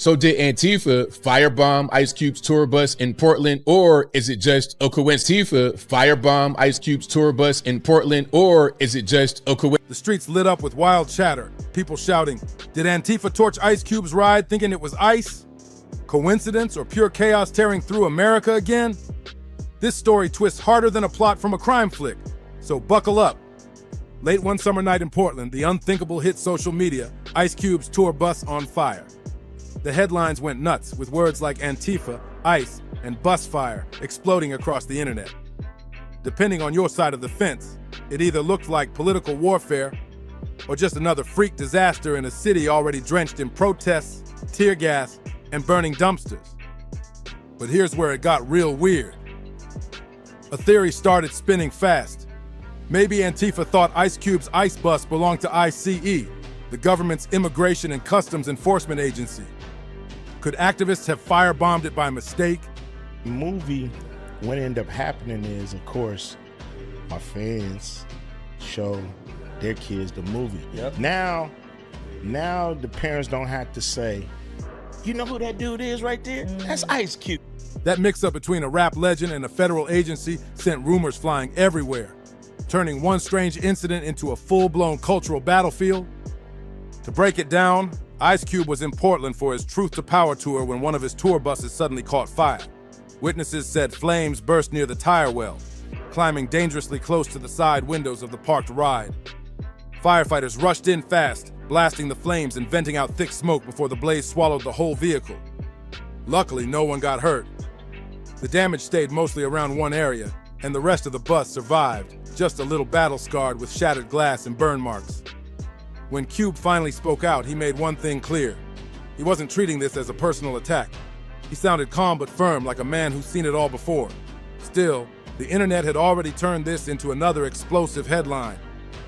So did Antifa firebomb Ice Cube's tour bus in Portland, or is it just a coincidence? Antifa firebomb Ice Cube's tour bus in Portland, or is it just a coincidence? The streets lit up with wild chatter, people shouting, "Did Antifa torch Ice Cube's ride thinking it was ice? Coincidence or pure chaos tearing through America again?" This story twists harder than a plot from a crime flick, so buckle up. Late one summer night in Portland, the unthinkable hit social media, Ice Cube's tour bus on fire. The headlines went nuts with words like Antifa, ICE, and bus fire exploding across the internet. Depending on your side of the fence, it either looked like political warfare or just another freak disaster in a city already drenched in protests, tear gas, and burning dumpsters. But here's where it got real weird. A theory started spinning fast. Maybe Antifa thought Ice Cube's ICE bus belonged to ICE, the government's Immigration and Customs Enforcement Agency. Could activists have firebombed it by mistake? The movie, what ended up happening is, of course, my fans show their kids the movie. Yep. Now the parents don't have to say, "You know who that dude is right there? That's Ice Cube." That mix-up between a rap legend and a federal agency sent rumors flying everywhere, turning one strange incident into a full-blown cultural battlefield. To break it down, Ice Cube was in Portland for his Truth to Power tour when one of his tour buses suddenly caught fire. Witnesses said flames burst near the tire well, climbing dangerously close to the side windows of the parked ride. Firefighters rushed in fast, blasting the flames and venting out thick smoke before the blaze swallowed the whole vehicle. Luckily, no one got hurt. The damage stayed mostly around one area, and the rest of the bus survived, just a little battle-scarred with shattered glass and burn marks. When Cube finally spoke out, he made one thing clear. He wasn't treating this as a personal attack. He sounded calm but firm, like a man who's seen it all before. Still, the internet had already turned this into another explosive headline,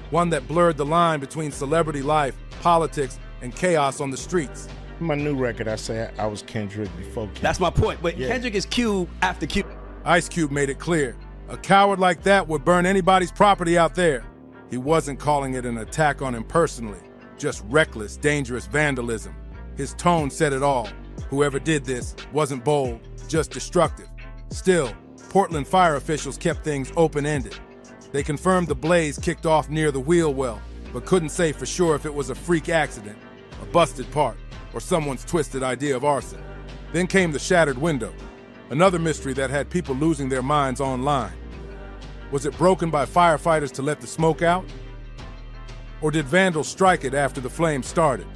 one that blurred the line between celebrity life, politics, and chaos on the streets. My new record, I say I was Kendrick before Kendrick. That's my point. But Yeah. Kendrick is Cube after Cube. Ice Cube made it clear. A coward like that would burn anybody's property out there. He wasn't calling it an attack on him personally, just reckless, dangerous vandalism. His tone said it all. Whoever did this wasn't bold, just destructive. Still, Portland fire officials kept things open-ended. They confirmed the blaze kicked off near the wheel well, but couldn't say for sure if it was a freak accident, a busted part, or someone's twisted idea of arson. Then came the shattered window, another mystery that had people losing their minds online. Was it broken by firefighters to let the smoke out? Or did vandals strike it after the flames started?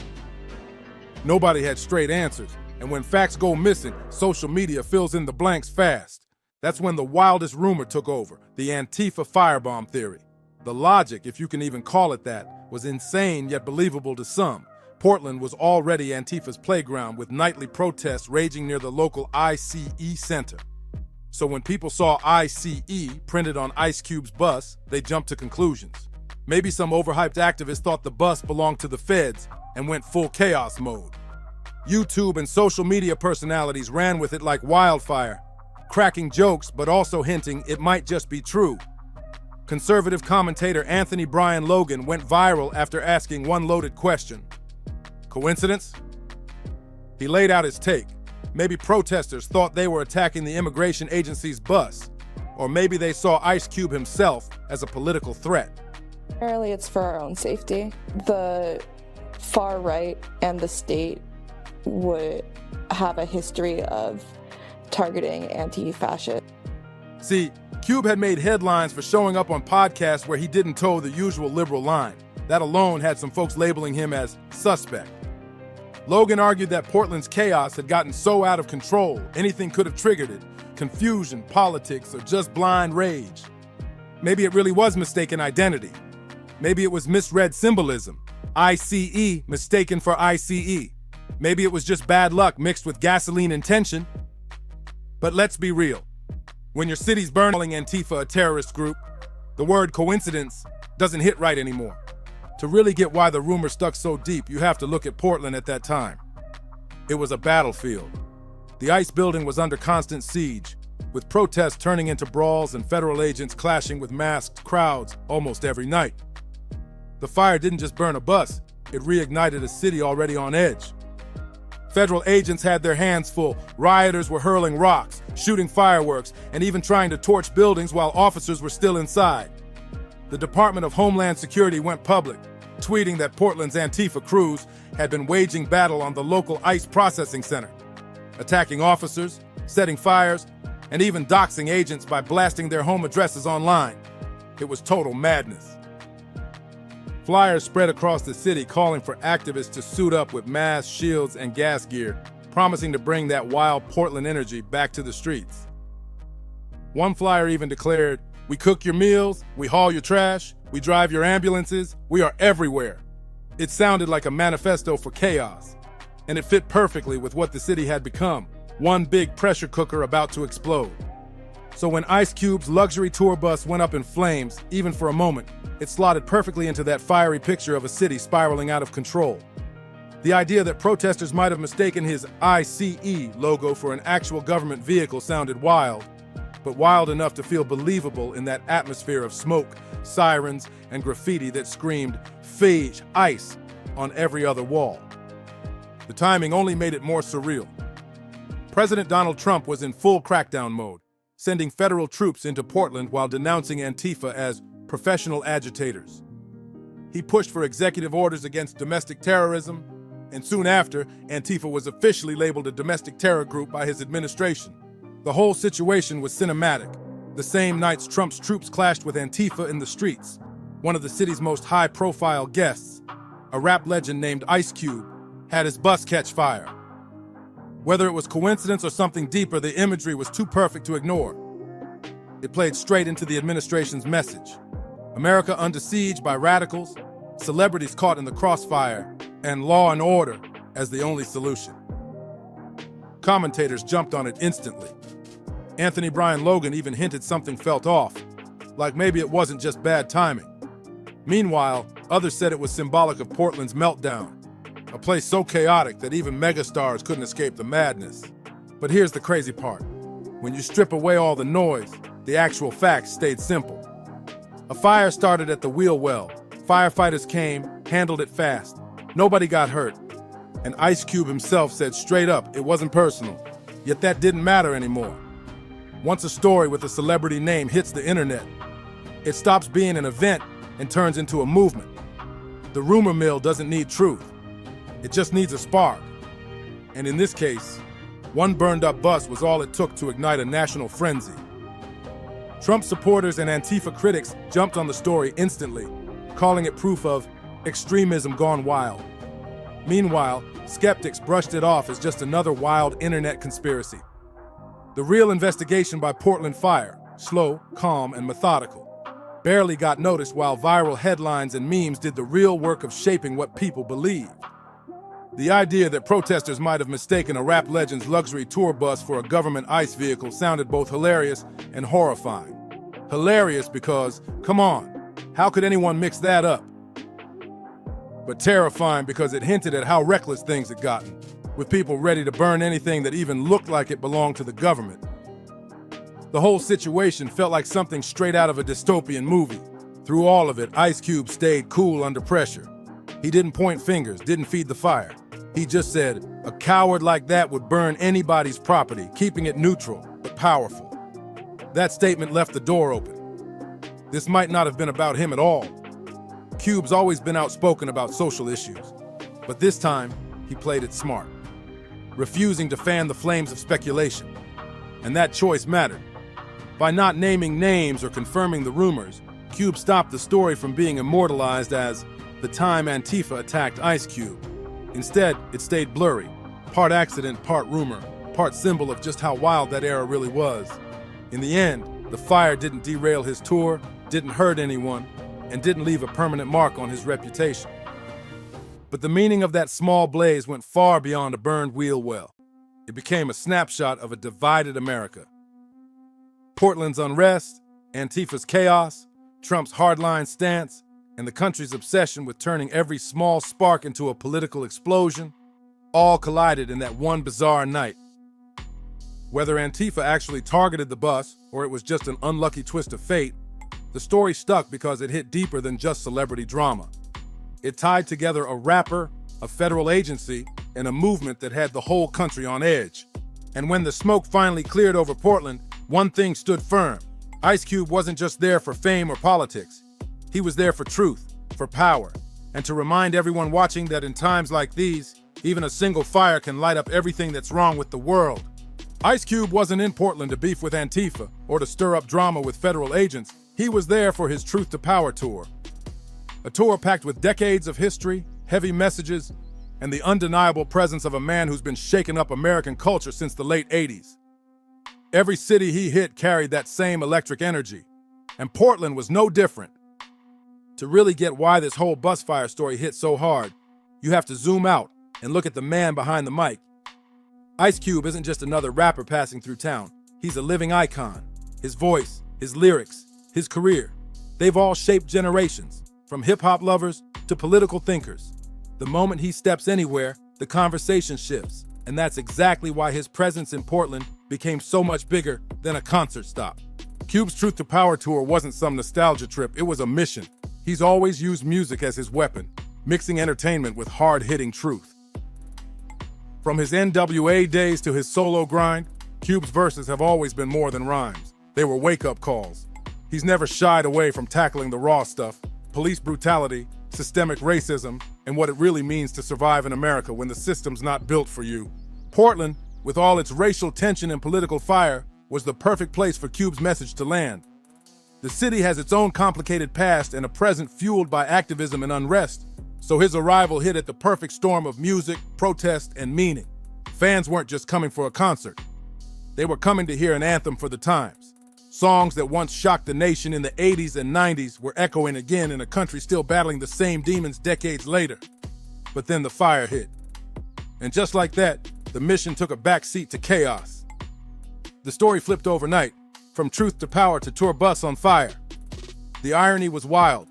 Nobody had straight answers, and when facts go missing, social media fills in the blanks fast. That's when the wildest rumor took over, the Antifa firebomb theory. The logic, if you can even call it that, was insane yet believable to some. Portland was already Antifa's playground, with nightly protests raging near the local ICE center. So when people saw ICE printed on Ice Cube's bus, they jumped to conclusions. Maybe some overhyped activist thought the bus belonged to the feds and went full chaos mode. YouTube and social media personalities ran with it like wildfire, cracking jokes but also hinting it might just be true. Conservative commentator Anthony Brian Logan went viral after asking one loaded question. Coincidence? He laid out his take. Maybe protesters thought they were attacking the immigration agency's bus, or maybe they saw Ice Cube himself as a political threat. Primarily, it's for our own safety. The far right and the state would have a history of targeting anti-fascists. See, Cube had made headlines for showing up on podcasts where he didn't toe the usual liberal line. That alone had some folks labeling him as suspect. Logan argued that Portland's chaos had gotten so out of control, anything could have triggered it. Confusion, politics, or just blind rage. Maybe it really was mistaken identity. Maybe it was misread symbolism. ICE mistaken for ICE. Maybe it was just bad luck mixed with gasoline intention. But let's be real. When your city's burning Antifa a terrorist group, the word coincidence doesn't hit right anymore. To really get why the rumor stuck so deep, you have to look at Portland at that time. It was a battlefield. The ICE building was under constant siege, with protests turning into brawls and federal agents clashing with masked crowds almost every night. The fire didn't just burn a bus, it reignited a city already on edge. Federal agents had their hands full. Rioters were hurling rocks, shooting fireworks, and even trying to torch buildings while officers were still inside. The Department of Homeland Security went public, tweeting that Portland's Antifa crews had been waging battle on the local ICE processing center, attacking officers, setting fires, and even doxing agents by blasting their home addresses online. It was total madness. Flyers spread across the city calling for activists to suit up with masks, shields, and gas gear, promising to bring that wild Portland energy back to the streets. One flyer even declared, "We cook your meals, we haul your trash, we drive your ambulances, we are everywhere." It sounded like a manifesto for chaos, and it fit perfectly with what the city had become, one big pressure cooker about to explode. So when Ice Cube's luxury tour bus went up in flames, even for a moment, it slotted perfectly into that fiery picture of a city spiraling out of control. The idea that protesters might have mistaken his ICE logo for an actual government vehicle sounded wild, but wild enough to feel believable in that atmosphere of smoke, sirens, and graffiti that screamed, "Phage, ICE," on every other wall. The timing only made it more surreal. President Donald Trump was in full crackdown mode, sending federal troops into Portland while denouncing Antifa as professional agitators. He pushed for executive orders against domestic terrorism, and soon after, Antifa was officially labeled a domestic terror group by his administration. The whole situation was cinematic. The same nights Trump's troops clashed with Antifa in the streets, one of the city's most high-profile guests, a rap legend named Ice Cube, had his bus catch fire. Whether it was coincidence or something deeper, the imagery was too perfect to ignore. It played straight into the administration's message. America under siege by radicals, celebrities caught in the crossfire, and law and order as the only solution. Commentators jumped on it instantly. Anthony Brian Logan even hinted something felt off, like maybe it wasn't just bad timing. Meanwhile, others said it was symbolic of Portland's meltdown, a place so chaotic that even megastars couldn't escape the madness. But here's the crazy part. When you strip away all the noise, the actual facts stayed simple. A fire started at the wheel well. Firefighters came, handled it fast. Nobody got hurt. And Ice Cube himself said straight up it wasn't personal. Yet that didn't matter anymore. Once a story with a celebrity name hits the internet, it stops being an event and turns into a movement. The rumor mill doesn't need truth. It just needs a spark. And in this case, one burned up bus was all it took to ignite a national frenzy. Trump supporters and Antifa critics jumped on the story instantly, calling it proof of extremism gone wild. Meanwhile, skeptics brushed it off as just another wild internet conspiracy. The real investigation by Portland Fire, slow, calm, and methodical, barely got noticed while viral headlines and memes did the real work of shaping what people believed. The idea that protesters might have mistaken a rap legend's luxury tour bus for a government ICE vehicle sounded both hilarious and horrifying. Hilarious because, come on, how could anyone mix that up? But terrifying because it hinted at how reckless things had gotten, with people ready to burn anything that even looked like it belonged to the government. The whole situation felt like something straight out of a dystopian movie. Through all of it, Ice Cube stayed cool under pressure. He didn't point fingers, didn't feed the fire. He just said, a coward like that would burn anybody's property, keeping it neutral, but powerful. That statement left the door open. This might not have been about him at all. Cube's always been outspoken about social issues, but this time, he played it smart, refusing to fan the flames of speculation. And that choice mattered. By not naming names or confirming the rumors, Cube stopped the story from being immortalized as the time Antifa attacked Ice Cube. Instead, it stayed blurry, part accident, part rumor, part symbol of just how wild that era really was. In the end, the fire didn't derail his tour, didn't hurt anyone, and didn't leave a permanent mark on his reputation. But the meaning of that small blaze went far beyond a burned wheel well. It became a snapshot of a divided America. Portland's unrest, Antifa's chaos, Trump's hardline stance, and the country's obsession with turning every small spark into a political explosion, all collided in that one bizarre night. Whether Antifa actually targeted the bus or it was just an unlucky twist of fate, the story stuck because it hit deeper than just celebrity drama. It tied together a rapper, a federal agency, and a movement that had the whole country on edge. And when the smoke finally cleared over Portland, one thing stood firm. Ice Cube wasn't just there for fame or politics. He was there for truth, for power, and to remind everyone watching that in times like these, even a single fire can light up everything that's wrong with the world. Ice Cube wasn't in Portland to beef with Antifa or to stir up drama with federal agents. He was there for his Truth to Power tour. A tour packed with decades of history, heavy messages, and the undeniable presence of a man who's been shaking up American culture since the late 80s. Every city he hit carried that same electric energy, and Portland was no different. To really get why this whole bus fire story hit so hard, you have to zoom out and look at the man behind the mic. Ice Cube isn't just another rapper passing through town. He's a living icon. His voice, his lyrics, his career, they've all shaped generations, from hip-hop lovers to political thinkers. The moment he steps anywhere, the conversation shifts, and that's exactly why his presence in Portland became so much bigger than a concert stop. Cube's Truth to Power tour wasn't some nostalgia trip, it was a mission. He's always used music as his weapon, mixing entertainment with hard-hitting truth. From his NWA days to his solo grind, Cube's verses have always been more than rhymes. They were wake-up calls. He's never shied away from tackling the raw stuff, police brutality, systemic racism, and what it really means to survive in America when the system's not built for you. Portland, with all its racial tension and political fire, was the perfect place for Cube's message to land. The city has its own complicated past and a present fueled by activism and unrest, so his arrival hit at the perfect storm of music, protest, and meaning. Fans weren't just coming for a concert. They were coming to hear an anthem for the times. Songs that once shocked the nation in the 80s and 90s were echoing again in a country still battling the same demons decades later. But then the fire hit. And just like that, the mission took a backseat to chaos. The story flipped overnight, from Truth to Power to tour bus on fire. The irony was wild.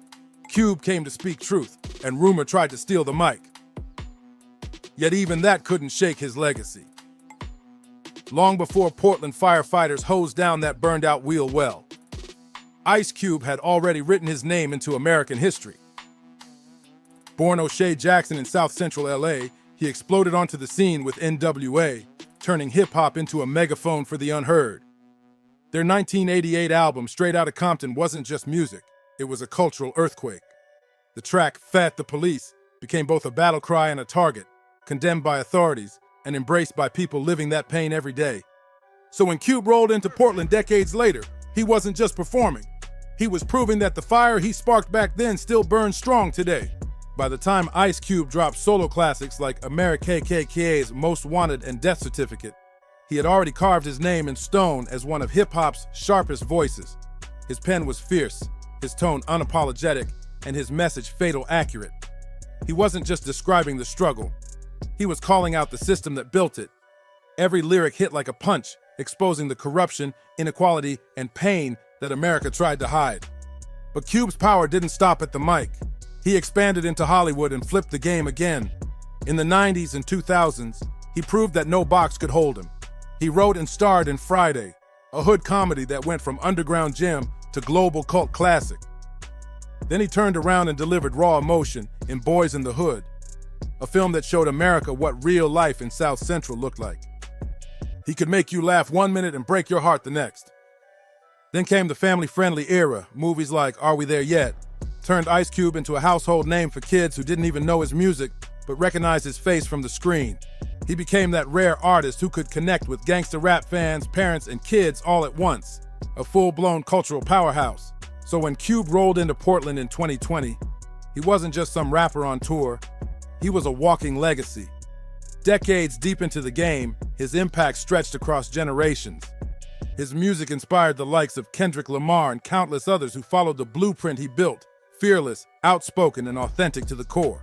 Cube came to speak truth, and rumor tried to steal the mic. Yet even that couldn't shake his legacy. Long before Portland firefighters hosed down that burned-out wheel well, Ice Cube had already written his name into American history. Born O'Shea Jackson in South Central LA, he exploded onto the scene with NWA, turning hip-hop into a megaphone for the unheard. Their 1988 album, Straight Outta Compton, wasn't just music, it was a cultural earthquake. The track, Fat the Police, became both a battle cry and a target, condemned by authorities and embraced by people living that pain every day. So when Cube rolled into Portland decades later, he wasn't just performing. He was proving that the fire he sparked back then still burns strong today. By the time Ice Cube dropped solo classics like AmeriKKK's Most Wanted and Death Certificate, he had already carved his name in stone as one of hip-hop's sharpest voices. His pen was fierce, his tone unapologetic, and his message fatal accurate. He wasn't just describing the struggle. He was calling out the system that built it. Every lyric hit like a punch, exposing the corruption, inequality, and pain that America tried to hide. But Cube's power didn't stop at the mic. He expanded into Hollywood and flipped the game again. In the 90s and 2000s, he proved that no box could hold him. He wrote and starred in Friday, a hood comedy that went from underground gem to global cult classic. Then he turned around and delivered raw emotion in Boys in the Hood, a film that showed America what real life in South Central looked like. He could make you laugh 1 minute and break your heart the next. Then came the family-friendly era. Movies like Are We There Yet turned Ice Cube into a household name for kids who didn't even know his music, but recognized his face from the screen. He became that rare artist who could connect with gangsta rap fans, parents, and kids all at once, a full-blown cultural powerhouse. So when Cube rolled into Portland in 2020, he wasn't just some rapper on tour, he was a walking legacy. Decades deep into the game, his impact stretched across generations. His music inspired the likes of Kendrick Lamar and countless others who followed the blueprint he built, fearless, outspoken, and authentic to the core.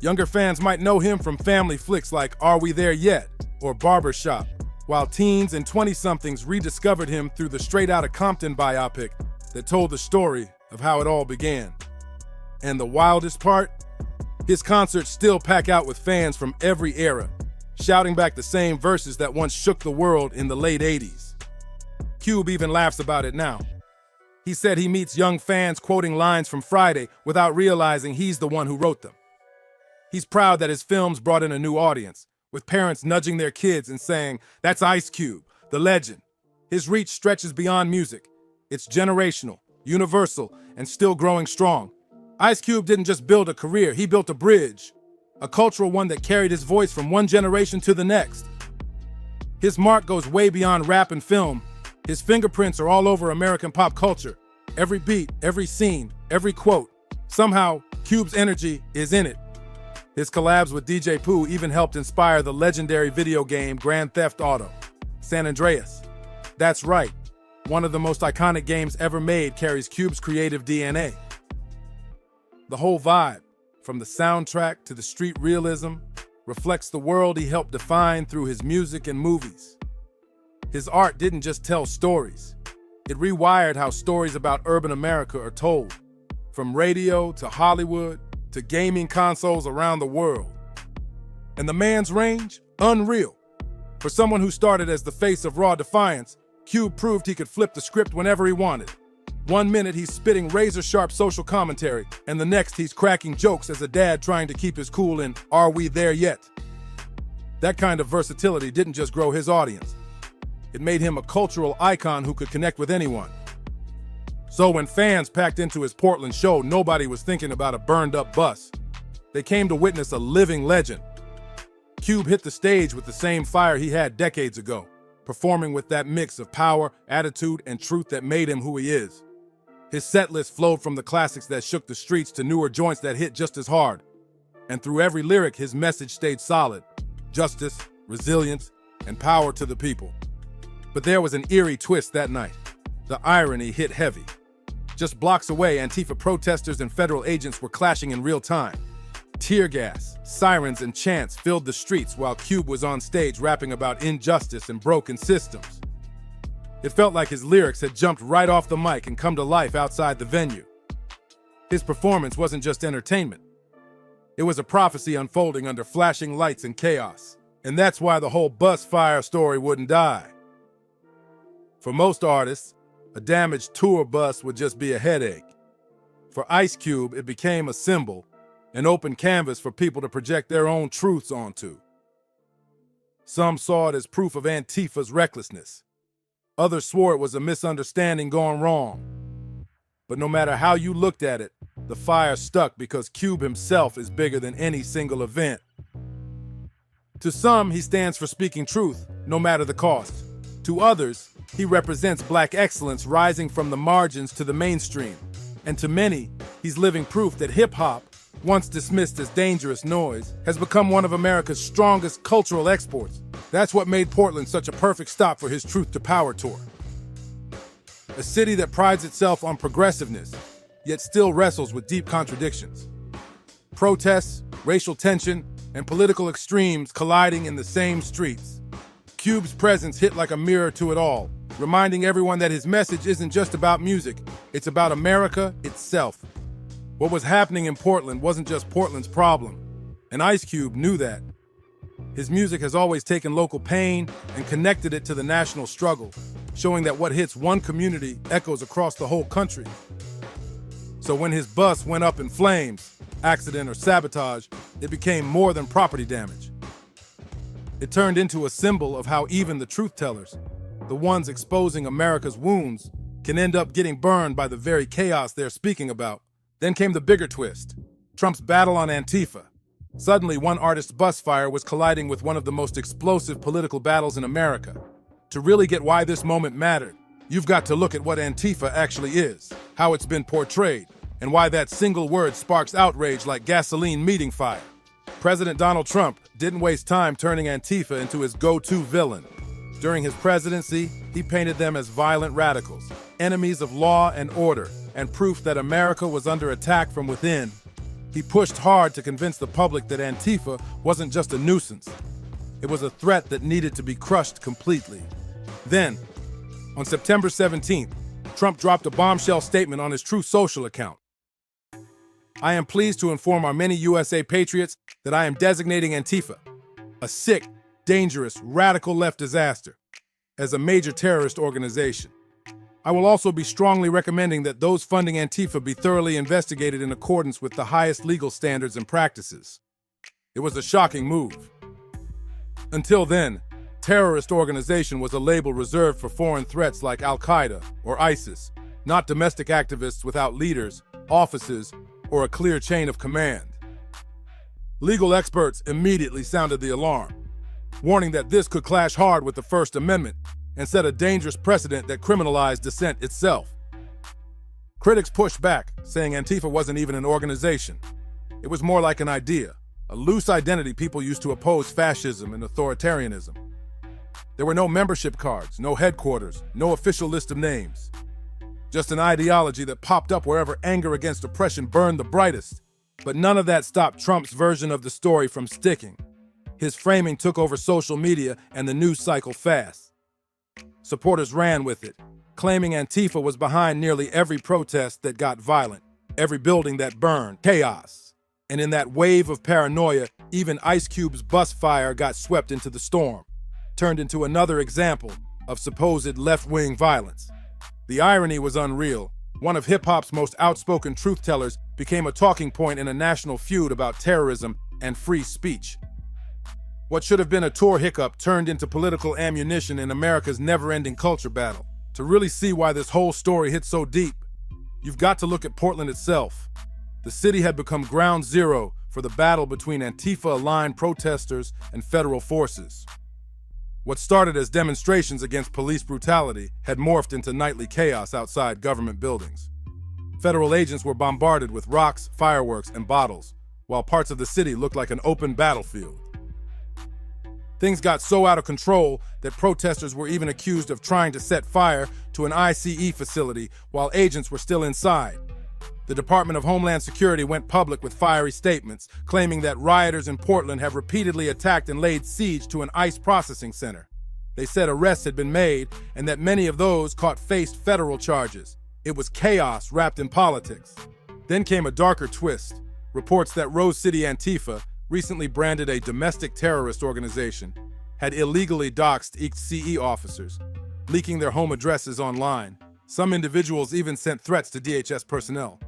Younger fans might know him from family flicks like Are We There Yet? Or Barbershop, while teens and 20-somethings rediscovered him through the Straight Outta Compton biopic that told the story of how it all began. And the wildest part? His concerts still pack out with fans from every era, shouting back the same verses that once shook the world in the late 80s. Cube even laughs about it now. He said he meets young fans quoting lines from Friday without realizing he's the one who wrote them. He's proud that his films brought in a new audience, with parents nudging their kids and saying, "That's Ice Cube, the legend." His reach stretches beyond music. It's generational, universal, and still growing strong. Ice Cube didn't just build a career, he built a bridge, a cultural one that carried his voice from one generation to the next. His mark goes way beyond rap and film. His fingerprints are all over American pop culture. Every beat, every scene, every quote. Somehow, Cube's energy is in it. His collabs with DJ Pooh even helped inspire the legendary video game Grand Theft Auto, San Andreas. That's right, one of the most iconic games ever made carries Cube's creative DNA. The whole vibe, from the soundtrack to the street realism, reflects the world he helped define through his music and movies. His art didn't just tell stories. It rewired how stories about urban America are told, from radio to Hollywood to gaming consoles around the world. And the man's range? Unreal. For someone who started as the face of raw defiance, Cube proved he could flip the script whenever he wanted. One minute he's spitting razor-sharp social commentary, and the next he's cracking jokes as a dad trying to keep his cool in Are We There Yet? That kind of versatility didn't just grow his audience. It made him a cultural icon who could connect with anyone. So when fans packed into his Portland show, nobody was thinking about a burned-up bus. They came to witness a living legend. Cube hit the stage with the same fire he had decades ago, performing with that mix of power, attitude, and truth that made him who he is. His set list flowed from the classics that shook the streets to newer joints that hit just as hard. And through every lyric, his message stayed solid: justice, resilience, and power to the people. But there was an eerie twist that night. The irony hit heavy. Just blocks away, Antifa protesters and federal agents were clashing in real time. Tear gas, sirens, and chants filled the streets while Cube was on stage rapping about injustice and broken systems. It felt like his lyrics had jumped right off the mic and come to life outside the venue. His performance wasn't just entertainment. It was a prophecy unfolding under flashing lights and chaos. And that's why the whole bus fire story wouldn't die. For most artists, a damaged tour bus would just be a headache. For Ice Cube, it became a symbol, an open canvas for people to project their own truths onto. Some saw it as proof of Antifa's recklessness. Others swore it was a misunderstanding gone wrong. But no matter how you looked at it, the fire stuck because Cube himself is bigger than any single event. To some, he stands for speaking truth, no matter the cost. To others, he represents Black excellence rising from the margins to the mainstream. And to many, he's living proof that hip-hop, once dismissed as dangerous noise, has become one of America's strongest cultural exports. That's what made Portland such a perfect stop for his Truth to Power tour. A city that prides itself on progressiveness, yet still wrestles with deep contradictions. Protests, racial tension, and political extremes colliding in the same streets. Cube's presence hit like a mirror to it all, reminding everyone that his message isn't just about music, it's about America itself. What was happening in Portland wasn't just Portland's problem, and Ice Cube knew that. His music has always taken local pain and connected it to the national struggle, showing that what hits one community echoes across the whole country. So when his bus went up in flames, accident or sabotage, it became more than property damage. It turned into a symbol of how even the truth tellers, the ones exposing America's wounds, can end up getting burned by the very chaos they're speaking about. Then came the bigger twist, Trump's battle on Antifa. Suddenly, one artist's bus fire was colliding with one of the most explosive political battles in America. To really get why this moment mattered, you've got to look at what Antifa actually is, how it's been portrayed, and why that single word sparks outrage like gasoline meeting fire. President Donald Trump didn't waste time turning Antifa into his go-to villain. During his presidency, he painted them as violent radicals, enemies of law and order, and proof that America was under attack from within. He pushed hard to convince the public that Antifa wasn't just a nuisance. It was a threat that needed to be crushed completely. Then, on September 17th, Trump dropped a bombshell statement on his Truth Social account. I am pleased to inform our many USA patriots that I am designating Antifa, a sick, dangerous, radical left disaster, as a major terrorist organization. I will also be strongly recommending that those funding Antifa be thoroughly investigated in accordance with the highest legal standards and practices. It was a shocking move. Until then, terrorist organization was a label reserved for foreign threats like Al-Qaeda or ISIS, not domestic activists without leaders, offices, or a clear chain of command. Legal experts immediately sounded the alarm, warning that this could clash hard with the First Amendment and set a dangerous precedent that criminalized dissent itself. Critics pushed back, saying Antifa wasn't even an organization. It was more like an idea, a loose identity people used to oppose fascism and authoritarianism. There were no membership cards, no headquarters, no official list of names. Just an ideology that popped up wherever anger against oppression burned the brightest. But none of that stopped Trump's version of the story from sticking. His framing took over social media and the news cycle fast. Supporters ran with it, claiming Antifa was behind nearly every protest that got violent, every building that burned, chaos. And in that wave of paranoia, even Ice Cube's bus fire got swept into the storm, turned into another example of supposed left-wing violence. The irony was unreal. One of hip-hop's most outspoken truth-tellers became a talking point in a national feud about terrorism and free speech. What should have been a tour hiccup turned into political ammunition in America's never-ending culture battle. To really see why this whole story hit so deep, you've got to look at Portland itself. The city had become ground zero for the battle between Antifa-aligned protesters and federal forces. What started as demonstrations against police brutality had morphed into nightly chaos outside government buildings. Federal agents were bombarded with rocks, fireworks, and bottles, while parts of the city looked like an open battlefield. Things got so out of control that protesters were even accused of trying to set fire to an ICE facility while agents were still inside. The Department of Homeland Security went public with fiery statements, claiming that rioters in Portland have repeatedly attacked and laid siege to an ICE processing center. They said arrests had been made and that many of those caught faced federal charges. It was chaos wrapped in politics. Then came a darker twist. Reports that Rose City Antifa, recently branded a domestic terrorist organization, had illegally doxxed CE officers, leaking their home addresses online. Some individuals even sent threats to DHS personnel.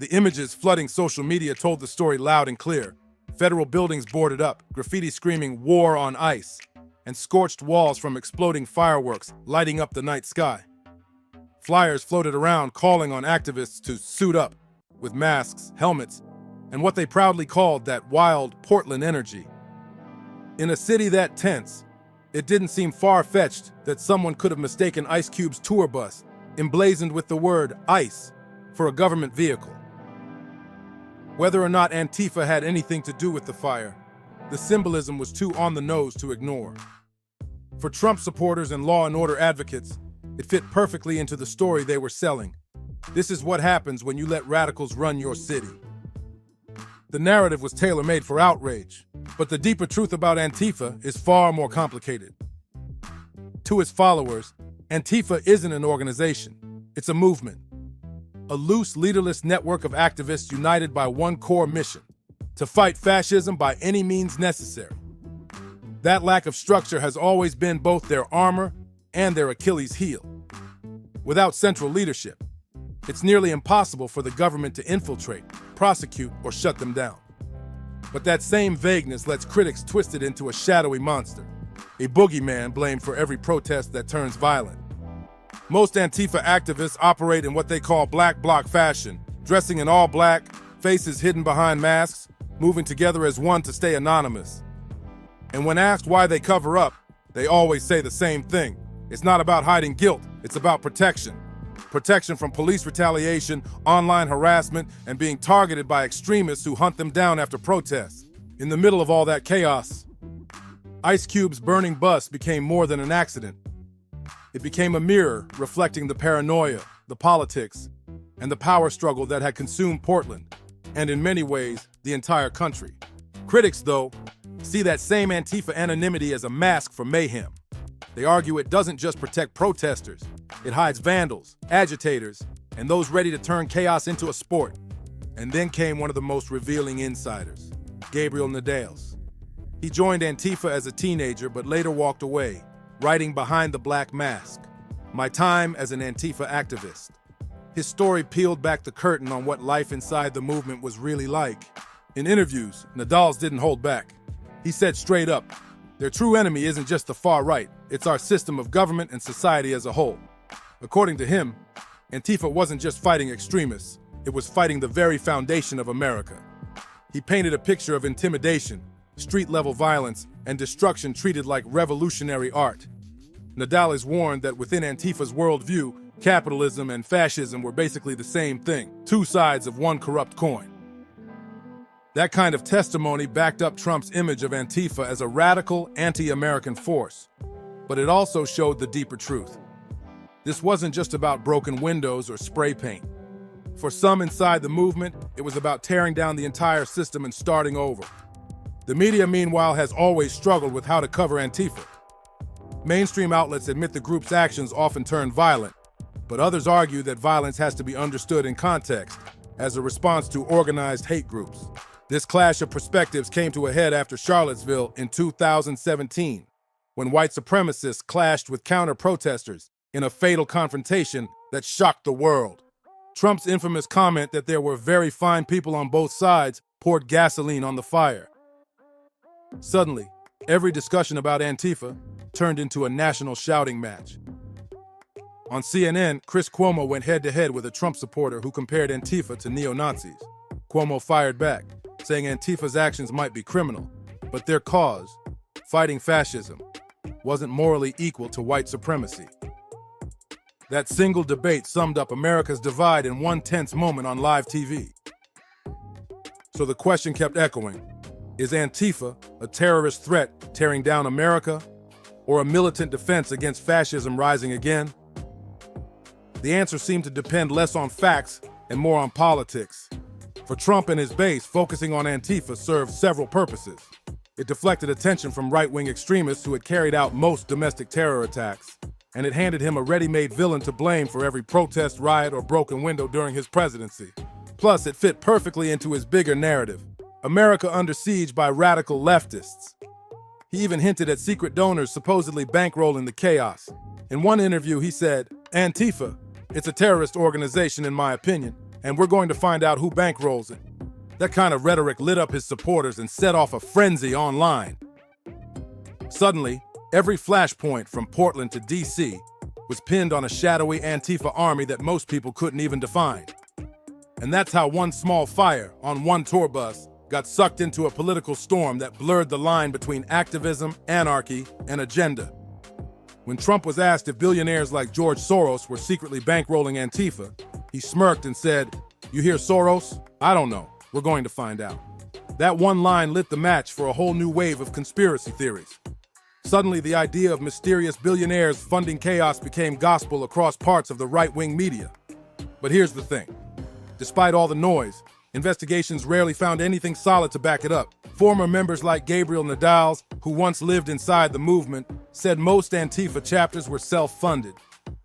The images flooding social media told the story loud and clear. Federal buildings boarded up, graffiti screaming "War on ICE," and scorched walls from exploding fireworks lighting up the night sky. Flyers floated around calling on activists to suit up with masks, helmets, and what they proudly called that wild Portland energy. In a city that tense, it didn't seem far-fetched that someone could have mistaken Ice Cube's tour bus, emblazoned with the word ICE, for a government vehicle. Whether or not Antifa had anything to do with the fire, the symbolism was too on the nose to ignore. For Trump supporters and law and order advocates, it fit perfectly into the story they were selling. This is what happens when you let radicals run your city. The narrative was tailor-made for outrage, but the deeper truth about Antifa is far more complicated. To its followers, Antifa isn't an organization, it's a movement. A loose, leaderless network of activists united by one core mission: to fight fascism by any means necessary. That lack of structure has always been both their armor and their Achilles heel. Without central leadership, it's nearly impossible for the government to infiltrate, prosecute, or shut them down. But that same vagueness lets critics twist it into a shadowy monster, a boogeyman blamed for every protest that turns violent. Most Antifa activists operate in what they call black bloc fashion, dressing in all black, faces hidden behind masks, moving together as one to stay anonymous. And when asked why they cover up, they always say the same thing. It's not about hiding guilt, it's about protection. Protection from police retaliation, online harassment, and being targeted by extremists who hunt them down after protests. In the middle of all that chaos, Ice Cube's burning bus became more than an accident. It became a mirror reflecting the paranoia, the politics, and the power struggle that had consumed Portland, and in many ways, the entire country. Critics, though, see that same Antifa anonymity as a mask for mayhem. They argue it doesn't just protect protesters, it hides vandals, agitators, and those ready to turn chaos into a sport. And then came one of the most revealing insiders, Gabriel Nadales. He joined Antifa as a teenager, but later walked away, writing behind the black mask, "My time as an Antifa activist." His story peeled back the curtain on what life inside the movement was really like. In interviews, Nadal didn't hold back. He said straight up, their true enemy isn't just the far right, it's our system of government and society as a whole. According to him, Antifa wasn't just fighting extremists, it was fighting the very foundation of America. He painted a picture of intimidation, street-level violence, and destruction treated like revolutionary art. Nadal is warned that within Antifa's worldview, capitalism and fascism were basically the same thing, two sides of one corrupt coin. That kind of testimony backed up Trump's image of Antifa as a radical, anti-American force. But it also showed the deeper truth. This wasn't just about broken windows or spray paint. For some inside the movement, it was about tearing down the entire system and starting over. The media, meanwhile, has always struggled with how to cover Antifa. Mainstream outlets admit the group's actions often turn violent, but others argue that violence has to be understood in context, as a response to organized hate groups. This clash of perspectives came to a head after Charlottesville in 2017, when white supremacists clashed with counter-protesters in a fatal confrontation that shocked the world. Trump's infamous comment that there were very fine people on both sides poured gasoline on the fire. Suddenly, every discussion about Antifa turned into a national shouting match. On CNN, Chris Cuomo went head-to-head with a Trump supporter who compared Antifa to neo-Nazis. Cuomo fired back, saying Antifa's actions might be criminal, but their cause, fighting fascism, wasn't morally equal to white supremacy. That single debate summed up America's divide in one tense moment on live TV. So the question kept echoing, is Antifa a terrorist threat tearing down America, or a militant defense against fascism rising again? The answer seemed to depend less on facts and more on politics. For Trump and his base, focusing on Antifa served several purposes. It deflected attention from right-wing extremists who had carried out most domestic terror attacks, and it handed him a ready-made villain to blame for every protest, riot, or broken window during his presidency. Plus, it fit perfectly into his bigger narrative, America under siege by radical leftists. He even hinted at secret donors supposedly bankrolling the chaos. In one interview, he said, Antifa, it's a terrorist organization in my opinion, and we're going to find out who bankrolls it. That kind of rhetoric lit up his supporters and set off a frenzy online. Suddenly, every flashpoint from Portland to D.C. was pinned on a shadowy Antifa army that most people couldn't even define. And that's how one small fire on one tour bus got sucked into a political storm that blurred the line between activism, anarchy, and agenda. When Trump was asked if billionaires like George Soros were secretly bankrolling Antifa, he smirked and said, "You hear Soros? I don't know. We're going to find out." That one line lit the match for a whole new wave of conspiracy theories. Suddenly, the idea of mysterious billionaires funding chaos became gospel across parts of the right-wing media. But here's the thing. Despite all the noise, investigations rarely found anything solid to back it up. Former members like Gabriel Nadal, who once lived inside the movement, said most Antifa chapters were self-funded.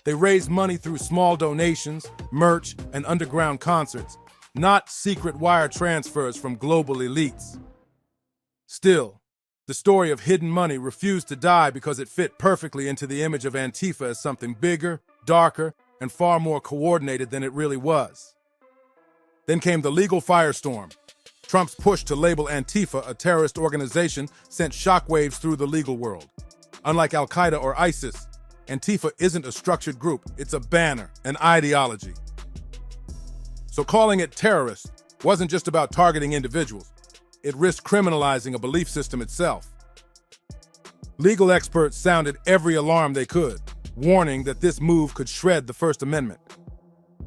They raised money through small donations, merch, and underground concerts, not secret wire transfers from global elites. Still, the story of hidden money refused to die because it fit perfectly into the image of Antifa as something bigger, darker, and far more coordinated than it really was. Then came the legal firestorm. Trump's push to label Antifa a terrorist organization sent shockwaves through the legal world. Unlike Al-Qaeda or ISIS, Antifa isn't a structured group, it's a banner, an ideology. So calling it terrorist wasn't just about targeting individuals. It risked criminalizing a belief system itself. Legal experts sounded every alarm they could, warning that this move could shred the First Amendment.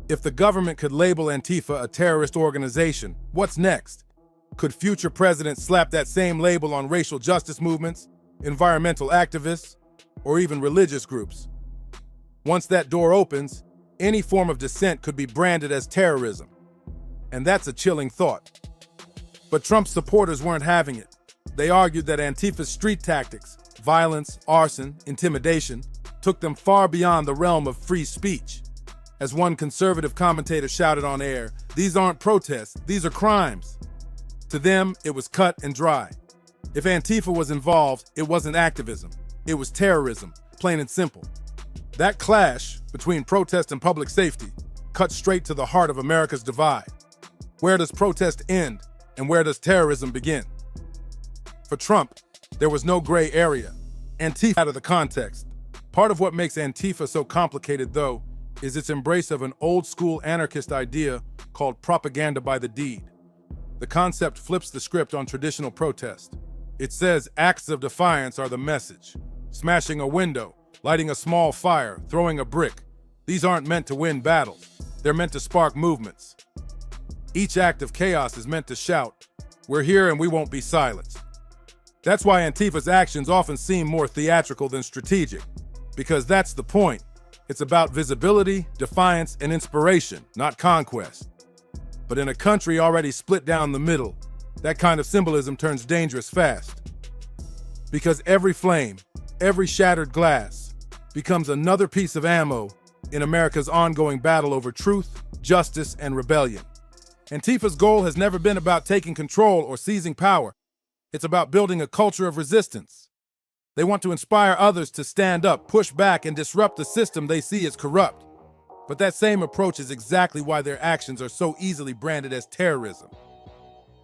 If the government could label Antifa a terrorist organization, what's next? Could future presidents slap that same label on racial justice movements, environmental activists, or even religious groups? Once that door opens, any form of dissent could be branded as terrorism. And that's a chilling thought. But Trump's supporters weren't having it. They argued that Antifa's street tactics, violence, arson, intimidation, took them far beyond the realm of free speech. As one conservative commentator shouted on air, "These aren't protests, these are crimes." To them, it was cut and dry. If Antifa was involved, it wasn't activism. It was terrorism, plain and simple. That clash between protest and public safety cut straight to the heart of America's divide. Where does protest end And where does terrorism begin? For Trump, there was no gray area. Antifa out of the context. Part of what makes Antifa so complicated, though, is its embrace of an old-school anarchist idea called propaganda by the deed. The concept flips the script on traditional protest. It says acts of defiance are the message. Smashing a window, lighting a small fire, throwing a brick. These aren't meant to win battles. They're meant to spark movements. Each act of chaos is meant to shout, "We're here and we won't be silenced." That's why Antifa's actions often seem more theatrical than strategic, because that's the point. It's about visibility, defiance, and inspiration, not conquest. But in a country already split down the middle, that kind of symbolism turns dangerous fast. Because every flame, every shattered glass, becomes another piece of ammo in America's ongoing battle over truth, justice, and rebellion. Antifa's goal has never been about taking control or seizing power. It's about building a culture of resistance. They want to inspire others to stand up, push back, and disrupt the system they see as corrupt. But that same approach is exactly why their actions are so easily branded as terrorism.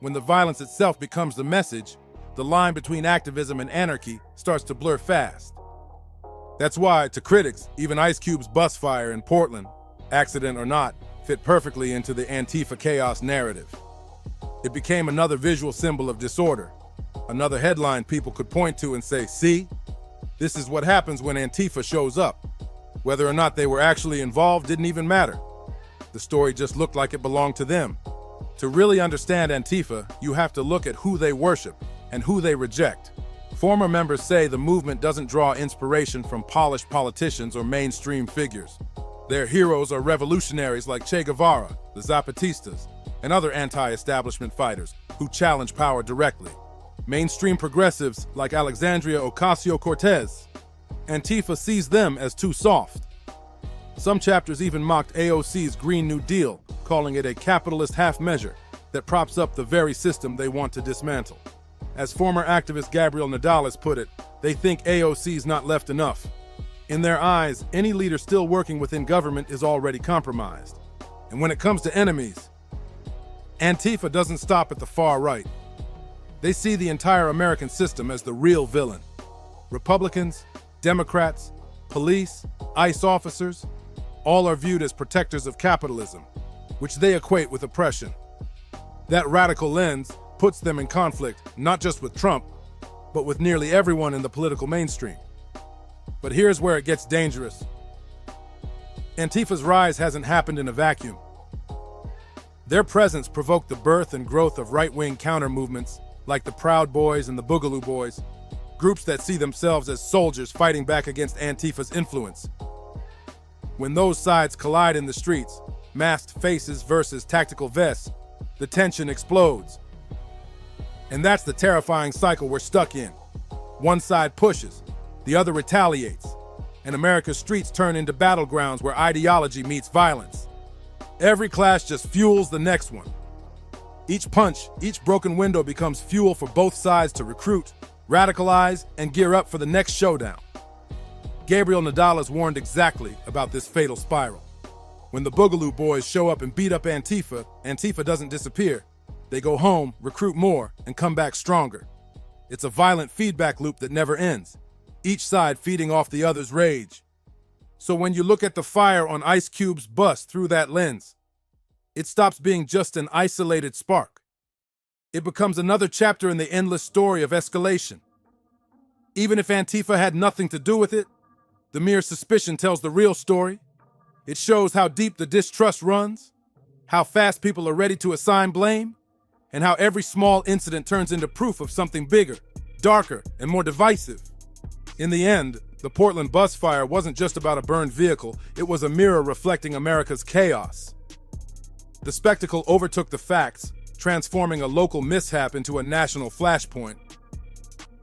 When the violence itself becomes the message, the line between activism and anarchy starts to blur fast. That's why, to critics, even Ice Cube's bus fire in Portland, accident or not, fit perfectly into the Antifa chaos narrative. It became another visual symbol of disorder, another headline people could point to and say, "See, this is what happens when Antifa shows up." Whether or not they were actually involved didn't even matter. The story just looked like it belonged to them. To really understand Antifa, you have to look at who they worship and who they reject. Former members say the movement doesn't draw inspiration from polished politicians or mainstream figures. Their heroes are revolutionaries like Che Guevara, the Zapatistas, and other anti-establishment fighters who challenge power directly. Mainstream progressives like Alexandria Ocasio-Cortez. Antifa sees them as too soft. Some chapters even mocked AOC's Green New Deal, calling it a capitalist half-measure that props up the very system they want to dismantle. As former activist Gabriel Nadal has put it, they think AOC's not left enough. In their eyes, any leader still working within government is already compromised. And when it comes to enemies, Antifa doesn't stop at the far right. They see the entire American system as the real villain. Republicans, Democrats, police, ICE officers, all are viewed as protectors of capitalism, which they equate with oppression. That radical lens puts them in conflict not just with Trump, but with nearly everyone in the political mainstream. But here's where it gets dangerous. Antifa's rise hasn't happened in a vacuum. Their presence provoked the birth and growth of right-wing counter-movements like the Proud Boys and the Boogaloo Boys, groups that see themselves as soldiers fighting back against Antifa's influence. When those sides collide in the streets, masked faces versus tactical vests, the tension explodes. And that's the terrifying cycle we're stuck in. One side pushes, the other retaliates, and America's streets turn into battlegrounds where ideology meets violence. Every clash just fuels the next one. Each punch, each broken window becomes fuel for both sides to recruit, radicalize, and gear up for the next showdown. Gabriel Nadal has warned exactly about this fatal spiral. When the Boogaloo Boys show up and beat up Antifa, Antifa doesn't disappear. They go home, recruit more, and come back stronger. It's a violent feedback loop that never ends, each side feeding off the other's rage. So when you look at the fire on Ice Cube's bus through that lens, it stops being just an isolated spark. It becomes another chapter in the endless story of escalation. Even if Antifa had nothing to do with it, the mere suspicion tells the real story. It shows how deep the distrust runs, how fast people are ready to assign blame, and how every small incident turns into proof of something bigger, darker, and more divisive. In the end, the Portland bus fire wasn't just about a burned vehicle, it was a mirror reflecting America's chaos. The spectacle overtook the facts, transforming a local mishap into a national flashpoint.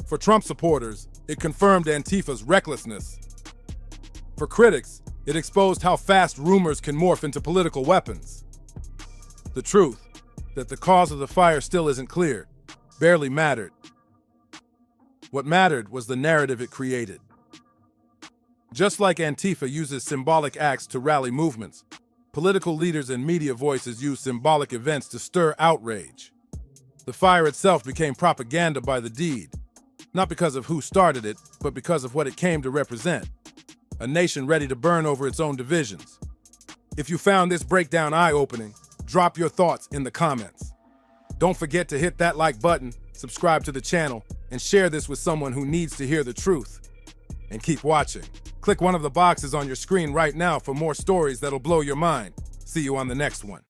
For Trump supporters, it confirmed Antifa's recklessness. For critics, it exposed how fast rumors can morph into political weapons. The truth, that the cause of the fire still isn't clear, barely mattered. What mattered was the narrative it created. Just like Antifa uses symbolic acts to rally movements, political leaders and media voices use symbolic events to stir outrage. The fire itself became propaganda by the deed, not because of who started it, but because of what it came to represent. A nation ready to burn over its own divisions. If you found this breakdown eye-opening, drop your thoughts in the comments. Don't forget to hit that like button, subscribe to the channel, and share this with someone who needs to hear the truth. And keep watching. Click one of the boxes on your screen right now for more stories that'll blow your mind. See you on the next one.